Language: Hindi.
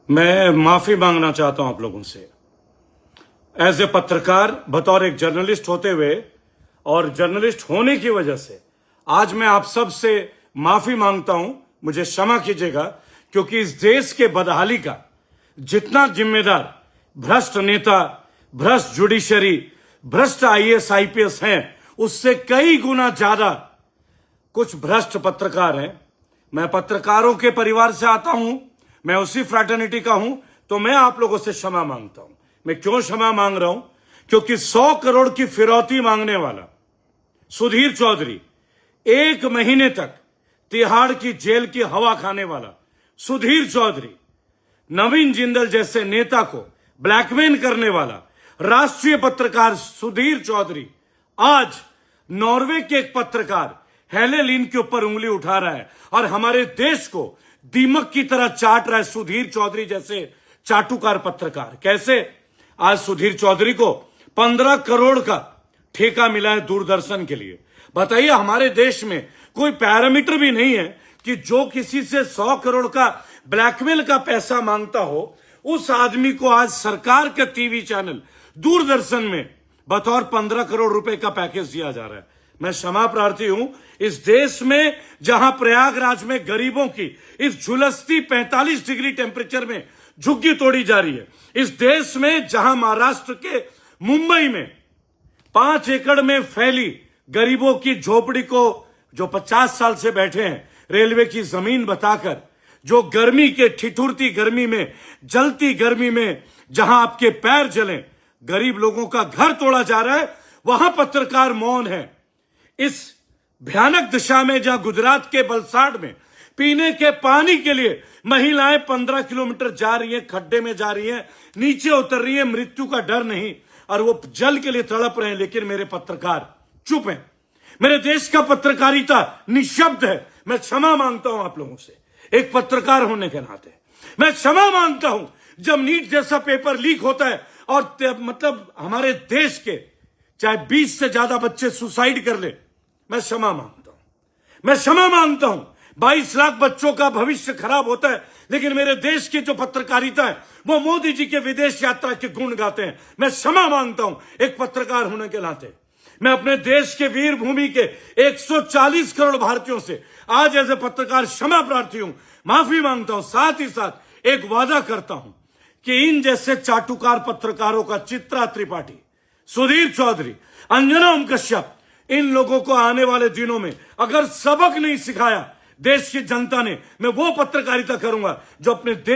मैं माफी मांगना चाहता हूं आप लोगों से। एज ए पत्रकार, बतौर एक जर्नलिस्ट होते हुए और जर्नलिस्ट होने की वजह से आज मैं आप सब से माफी मांगता हूं। मुझे क्षमा कीजिएगा, क्योंकि इस देश के बदहाली का जितना जिम्मेदार भ्रष्ट नेता, भ्रष्ट जुडिशरी, भ्रष्ट आईएएस आईपीएस हैं, उससे कई गुना ज्यादा कुछ भ्रष्ट पत्रकार हैं। मैं पत्रकारों के परिवार से आता हूं, मैं उसी फ्रैटर्निटी का हूं, तो मैं आप लोगों से क्षमा मांगता हूं। मैं क्यों क्षमा मांग रहा हूं? क्योंकि 100 करोड़ की फिरौती मांगने वाला सुधीर चौधरी, 1 महीने तक तिहाड़ की जेल की हवा खाने वाला सुधीर चौधरी, नवीन जिंदल जैसे नेता को ब्लैकमेल करने वाला राष्ट्रीय पत्रकार सुधीर चौधरी आज नॉर्वे के एक पत्रकार हेले लिन के ऊपर उंगली उठा रहा है और हमारे देश को दीमक की तरह चाट रहा है। सुधीर चौधरी जैसे चाटुकार पत्रकार कैसे? आज सुधीर चौधरी को 15 करोड़ का ठेका मिला है दूरदर्शन के लिए। बताइए, हमारे देश में कोई पैरामीटर भी नहीं है कि जो किसी से 100 करोड़ का ब्लैकमेल का पैसा मांगता हो, उस आदमी को आज सरकार के टीवी चैनल दूरदर्शन में बतौर 15 करोड़ रुपए का पैकेज दिया जा रहा है। मैं क्षमा प्रार्थी हूं। इस देश में जहां प्रयागराज में गरीबों की इस झुलसती 45 डिग्री टेम्परेचर में झुग्गी तोड़ी जा रही है, इस देश में जहां महाराष्ट्र के मुंबई में 5 एकड़ में फैली गरीबों की झोपड़ी को, जो 50 साल से बैठे हैं रेलवे की जमीन बताकर, जो गर्मी के ठिठुरती गर्मी में, जलती गर्मी में जहां आपके पैर जलें, गरीब लोगों का घर तोड़ा जा रहा है, वहां पत्रकार मौन है। इस भयानक दिशा में जहां गुजरात के वलसाड में पीने के पानी के लिए महिलाएं 15 किलोमीटर जा रही हैं, खड्डे में जा रही हैं, नीचे उतर रही हैं, मृत्यु का डर नहीं, और वो जल के लिए तड़प रहे हैं, लेकिन मेरे पत्रकार चुप हैं। मेरे देश का पत्रकारिता निशब्द है। मैं क्षमा मांगता हूं आप लोगों से, एक पत्रकार होने के नाते मैं क्षमा मांगता हूं। जब नीट जैसा पेपर लीक होता है और मतलब हमारे देश के चाहे 20 से ज्यादा बच्चे सुसाइड कर ले, मैं क्षमा मांगता हूं। मैं क्षमा मांगता हूं। 22 लाख बच्चों का भविष्य खराब होता है, लेकिन मेरे देश की जो पत्रकारिता है वो मोदी जी के विदेश यात्रा के गुण गाते हैं। मैं क्षमा मांगता हूं एक पत्रकार होने के नाते। मैं अपने देश के वीर भूमि के 140 करोड़ भारतीयों से आज एज ए पत्रकार क्षमा प्रार्थी हूं, माफी मांगता हूं। साथ ही साथ एक वादा करता हूं कि इन जैसे चाटुकार पत्रकारों का, चित्रा त्रिपाठी, सुधीर चौधरी, अंजना ओम कश्यप, इन लोगों को आने वाले दिनों में अगर सबक नहीं सिखाया देश की जनता ने, मैं वो पत्रकारिता करूंगा जो अपने देश